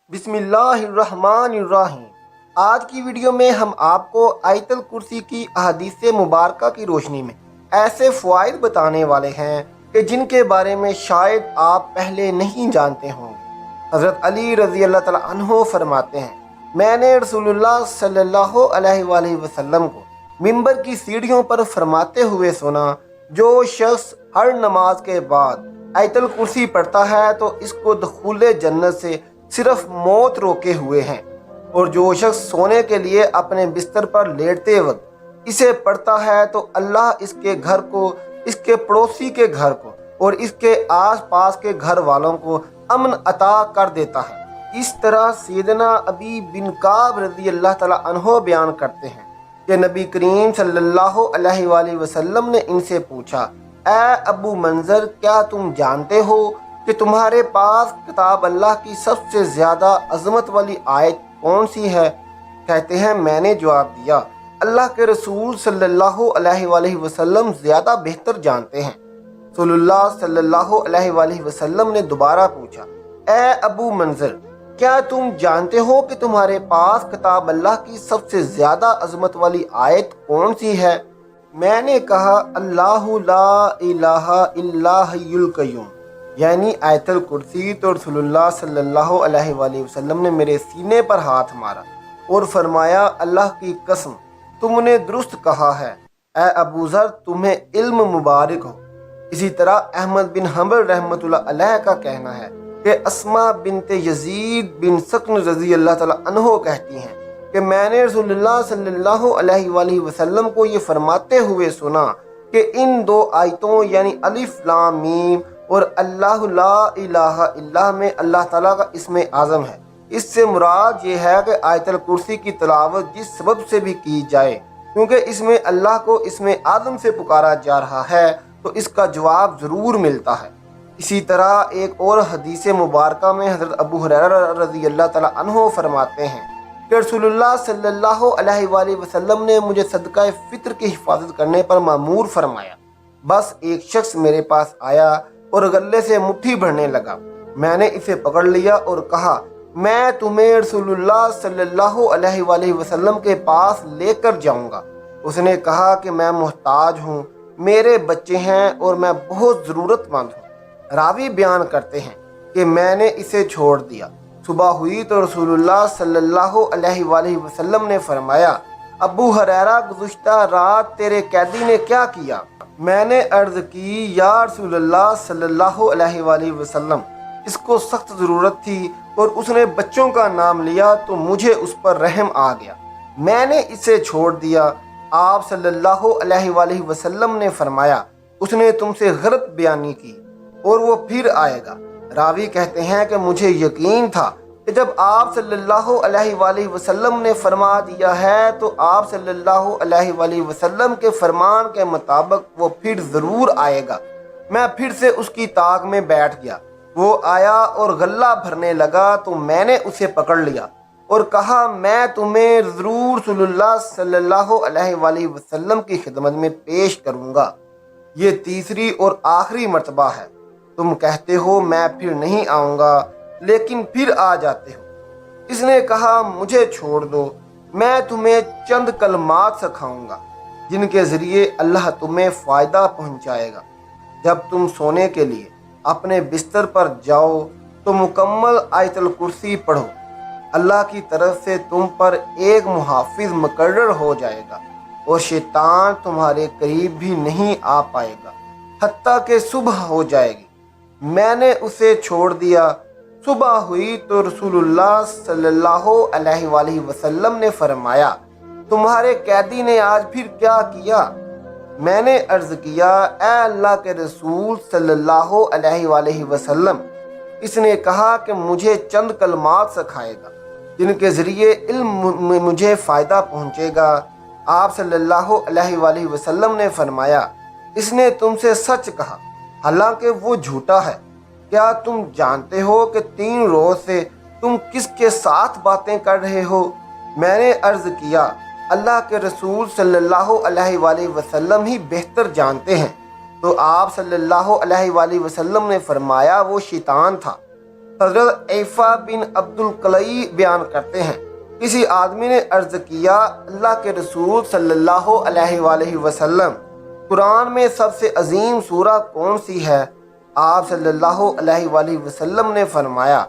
بسم اللہ الرحمن الرحیم۔ آج کی ویڈیو میں ہم آپ کو آیت الکرسی کی احادیث مبارکہ کی روشنی میں ایسے فوائد بتانے والے ہیں کہ جن کے بارے میں شاید آپ پہلے نہیں جانتے ہوں گے۔ حضرت علی رضی اللہ تعالیٰ عنہ فرماتے ہیں، میں نے رسول اللہ صلی اللہ علیہ وآلہ وسلم کو ممبر کی سیڑھیوں پر فرماتے ہوئے سنا، جو شخص ہر نماز کے بعد آیت الکرسی پڑھتا ہے تو اس کو دخول جنت سے صرف موت روکے ہوئے ہیں، اور جو شخص سونے کے لیے اپنے بستر پر لیٹتے وقت اسے پڑھتا ہے تو اللہ اس کے گھر کو، اس کے پڑوسی کے گھر کو اور اس کے آس پاس کے گھر والوں کو امن عطا کر دیتا ہے۔ اس طرح سیدنا ابی بن کعب رضی اللہ تعالیٰ عنہ بیان کرتے ہیں کہ نبی کریم صلی اللہ علیہ وآلہ وسلم نے ان سے پوچھا، اے ابو منظر، کیا تم جانتے ہو کہ تمہارے پاس کتاب اللہ کی سب سے زیادہ عظمت والی آیت کون سی ہے؟ کہتے ہیں، میں نے جواب دیا، اللہ کے رسول صلی اللہ علیہ وآلہ وسلم زیادہ بہتر جانتے ہیں۔ رسول اللہ صلی اللہ علیہ وآلہ وسلم نے دوبارہ پوچھا، اے ابو منظر، کیا تم جانتے ہو کہ تمہارے پاس کتاب اللہ کی سب سے زیادہ عظمت والی آیت کون سی ہے؟ میں نے کہا، اللہ لا الہ الا حی القیوم، یعنی آیت الکرسی۔ تو رسول اللہ صلی اللہ علیہ وآلہ وسلم نے میرے سینے پر ہاتھ مارا اور فرمایا، اللہ کی قسم، تم نے درست کہا ہے، اے ابو ذر، تمہیں علم مبارک ہو۔ اسی طرح احمد بن حنبل رحمۃ اللہ علیہ کا کہنا ہے کہ اسماء بنت یزید بن سکن رضی اللہ تعالیٰ عنہ کہتی ہیں کہ میں نے رسول اللہ صلی اللہ علیہ وآلہ وسلم کو یہ فرماتے ہوئے سنا کہ ان دو آیتوں یعنی الف لام میم اور اللہ لا الہ الا میں اللہ تعالیٰ کا اسم اعظم ہے۔ اس سے مراد یہ ہے کہ آیت الکرسی کی تلاوت جس سبب سے بھی کی جائے، کیونکہ اس میں اللہ کو اسم اعظم سے پکارا جا رہا ہے، تو اس کا جواب ضرور ملتا ہے۔ اسی طرح ایک اور حدیث مبارکہ میں حضرت ابو ہریرہ رضی اللہ تعالیٰ عنہ فرماتے ہیں کہ رسول اللہ صلی اللہ علیہ وآلہ وسلم نے مجھے صدقہ فطر کی حفاظت کرنے پر مأمور فرمایا۔ بس ایک شخص میرے پاس آیا اور غلے سے مٹھی بھرنے لگا۔ میں نے اسے پکڑ لیا اور کہا، میں تمہیں رسول اللہ صلی اللہ علیہ وآلہ وسلم کے پاس لے کر جاؤں گا۔ اس نے کہا کہ میں محتاج ہوں، میرے بچے ہیں اور میں بہت ضرورت مند ہوں۔ راوی بیان کرتے ہیں کہ میں نے اسے چھوڑ دیا۔ صبح ہوئی تو رسول اللہ صلی اللہ علیہ وآلہ وسلم نے فرمایا، ابو ہریرہ، گزشتہ رات تیرے قیدی نے کیا کیا؟ میں نے عرض کی، یا رسول اللہ صلی اللہ علیہ وآلہ وسلم، اس کو سخت ضرورت تھی اور اس نے بچوں کا نام لیا تو مجھے اس پر رحم آ گیا، میں نے اسے چھوڑ دیا۔ آپ صلی اللہ علیہ وآلہ وسلم نے فرمایا، اس نے تم سے غلط بیانی کی اور وہ پھر آئے گا۔ راوی کہتے ہیں کہ مجھے یقین تھا کہ جب آپ صلی اللہ علیہ وآلہ وسلم نے فرما دیا ہے تو آپ صلی اللہ علیہ وآلہ وسلم کے فرمان کے مطابق وہ پھر ضرور آئے گا۔ میں پھر سے اس کی طاق میں بیٹھ گیا۔ وہ آیا اور غلہ بھرنے لگا تو میں نے اسے پکڑ لیا اور کہا، میں تمہیں ضرور رسول اللہ صلی اللہ علیہ وآلہ وسلم کی خدمت میں پیش کروں گا۔ یہ تیسری اور آخری مرتبہ ہے۔ تم کہتے ہو میں پھر نہیں آؤں گا، لیکن پھر آ جاتے ہو۔ اس نے کہا، مجھے چھوڑ دو، میں تمہیں چند کلمات سکھاؤں گا جن کے ذریعے اللہ تمہیں فائدہ پہنچائے گا۔ جب تم سونے کے لیے اپنے بستر پر جاؤ تو مکمل آیت الکرسی پڑھو، اللہ کی طرف سے تم پر ایک محافظ مقرر ہو جائے گا اور شیطان تمہارے قریب بھی نہیں آ پائے گا حتیٰ کہ صبح ہو جائے گی۔ میں نے اسے چھوڑ دیا۔ صبح ہوئی تو رسول اللہ صلی اللہ علیہ وآلہ وسلم نے فرمایا، تمہارے قیدی نے آج پھر کیا کیا؟ میں نے عرض کیا، اے اللہ کے رسول صلی اللہ علیہ وآلہ وسلم، اس نے کہا کہ مجھے چند کلمات سکھائے گا جن کے ذریعے علم میں مجھے فائدہ پہنچے گا۔ آپ صلی اللہ علیہ وآلہ وسلم نے فرمایا، اس نے تم سے سچ کہا، حالانکہ وہ جھوٹا ہے۔ کیا تم جانتے ہو کہ 3 روز سے تم کس کے ساتھ باتیں کر رہے ہو؟ میں نے عرض کیا، اللہ کے رسول صلی اللہ علیہ وآلہ وسلم ہی بہتر جانتے ہیں۔ تو آپ صلی اللہ علیہ وآلہ وسلم نے فرمایا، وہ شیطان تھا۔ حضرت عیفا بن عبدالقلئی بیان کرتے ہیں، کسی آدمی نے عرض کیا، اللہ کے رسول صلی اللہ علیہ وآلہ وسلم، قرآن میں سب سے عظیم سورہ کون سی ہے؟ آپ صلی اللہ علیہ وآلہ وسلم نے فرمایا،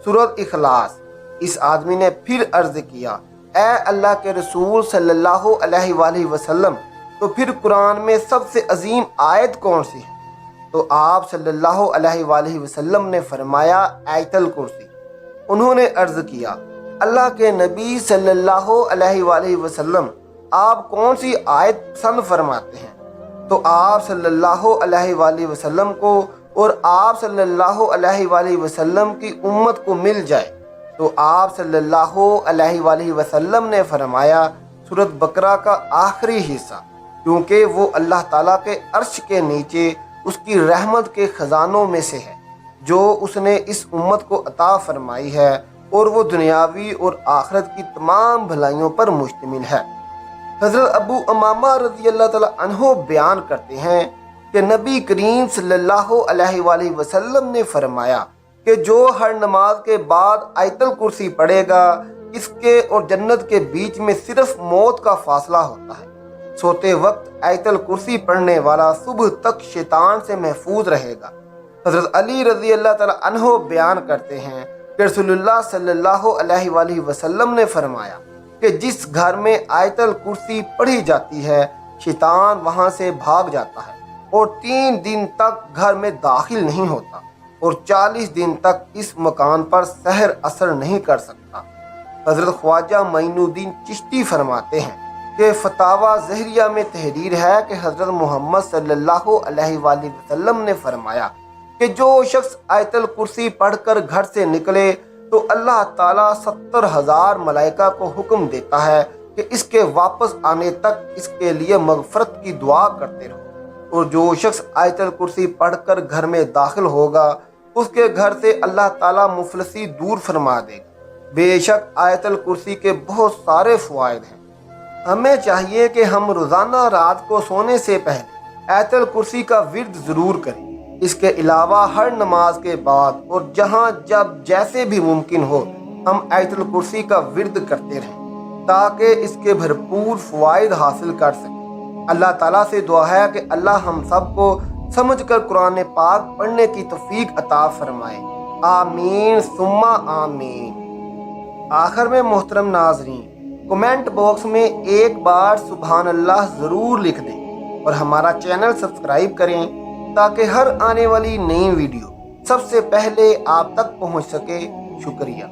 سورۃ اخلاص۔ اس آدمی نے پھر عرض کیا، اے اللہ کے رسول صلی اللہ علیہ وآلہ وسلم، تو پھر قرآن میں سب سے عظیم آیت کون سی ہے؟ تو آپ صلی اللہ علیہ وآلہ وسلم نے فرمایا، آیت الکرسی۔ انہوں نے عرض کیا، اللہ کے نبی صلی اللہ علیہ وآلہ وسلم، آپ کون سی آیت پسند فرماتے ہیں؟ تو آپ صلی اللہ علیہ وآلہ وسلم کو اور آپ صلی اللہ علیہ وآلہ وسلم کی امت کو مل جائے تو آپ صلی اللہ علیہ وآلہ وسلم نے فرمایا، سورۃ بقرہ کا آخری حصہ، کیونکہ وہ اللہ تعالیٰ کے عرش کے نیچے اس کی رحمت کے خزانوں میں سے ہے جو اس نے اس امت کو عطا فرمائی ہے، اور وہ دنیاوی اور آخرت کی تمام بھلائیوں پر مشتمل ہے۔ حضرت ابو امامہ رضی اللہ تعالیٰ عنہ بیان کرتے ہیں کہ نبی کریم صلی اللہ علیہ وآلہ وسلم نے فرمایا کہ جو ہر نماز کے بعد آیت الکرسی پڑھے گا، اس کے اور جنت کے بیچ میں صرف موت کا فاصلہ ہوتا ہے۔ سوتے وقت آیت الکرسی پڑھنے والا صبح تک شیطان سے محفوظ رہے گا۔ حضرت علی رضی اللہ تعالیٰ عنہ بیان کرتے ہیں کہ رسول اللہ صلی اللہ علیہ وآلہ وسلم نے فرمایا کہ جس گھر میں آیت الکرسی پڑھی جاتی ہے، شیطان وہاں سے بھاگ جاتا ہے اور 3 دن تک گھر میں داخل نہیں ہوتا، اور 40 دن تک اس مکان پر سحر اثر نہیں کر سکتا۔ حضرت خواجہ معین الدین چشتی فرماتے ہیں کہ فتاویٰ زہریہ میں تحریر ہے کہ حضرت محمد صلی اللہ علیہ وآلہ وسلم نے فرمایا کہ جو شخص آیت الکرسی پڑھ کر گھر سے نکلے تو اللہ تعالیٰ 70,000 ملائکہ کو حکم دیتا ہے کہ اس کے واپس آنے تک اس کے لیے مغفرت کی دعا کرتے رہو، اور جو شخص آیت الکرسی پڑھ کر گھر میں داخل ہوگا اس کے گھر سے اللہ تعالیٰ مفلسی دور فرما دے گا۔ بے شک آیت الکرسی کے بہت سارے فوائد ہیں۔ ہمیں چاہیے کہ ہم روزانہ رات کو سونے سے پہلے آیت الکرسی کا ورد ضرور کریں۔ اس کے علاوہ ہر نماز کے بعد اور جہاں جب جیسے بھی ممکن ہو ہم آیت الکرسی کا ورد کرتے رہیں تاکہ اس کے بھرپور فوائد حاصل کر سکیں۔ اللہ تعالیٰ سے دعا ہے کہ اللہ ہم سب کو سمجھ کر قرآن پاک پڑھنے کی توفیق عطا فرمائے، آمین ثم آمین۔ آخر میں محترم ناظرین، کمنٹ باکس میں ایک بار سبحان اللہ ضرور لکھ دیں اور ہمارا چینل سبسکرائب کریں تاکہ ہر آنے والی نئی ویڈیو سب سے پہلے آپ تک پہنچ سکے۔ شکریہ۔